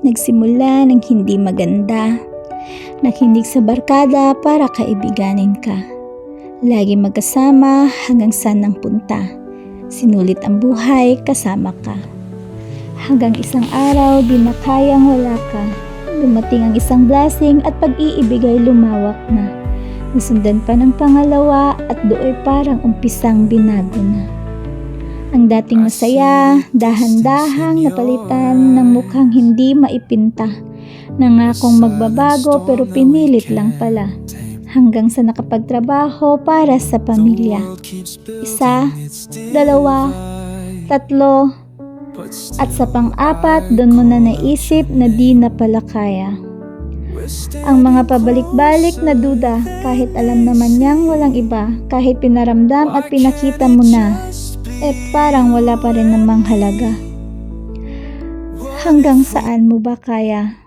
Nagsimula ng hindi maganda. Nakinig sa barkada para kaibiganin ka. Lagi magkasama hanggang saan ang punta. Sinulit ang buhay kasama ka. Hanggang isang araw di na kayang wala ka. Dumating ang isang blessing at pag-iibig ay lumawak na. Nasundan pa ng pangalawa at do'y parang umpisang binago na. Ang dating masaya, dahan-dahang napalitan ng mukhang hindi maipinta. Nangakong magbabago pero pinilit lang pala. Hanggang sa nakapagtrabaho para sa pamilya. 1, 2, 3, at sa pang-4 doon mo na naisip na di na pala kaya. Ang mga pabalik-balik na duda kahit alam naman niyang walang iba, kahit pinaramdam at pinakita mo na, parang wala pa rin namang halaga. Hanggang saan mo ba kaya?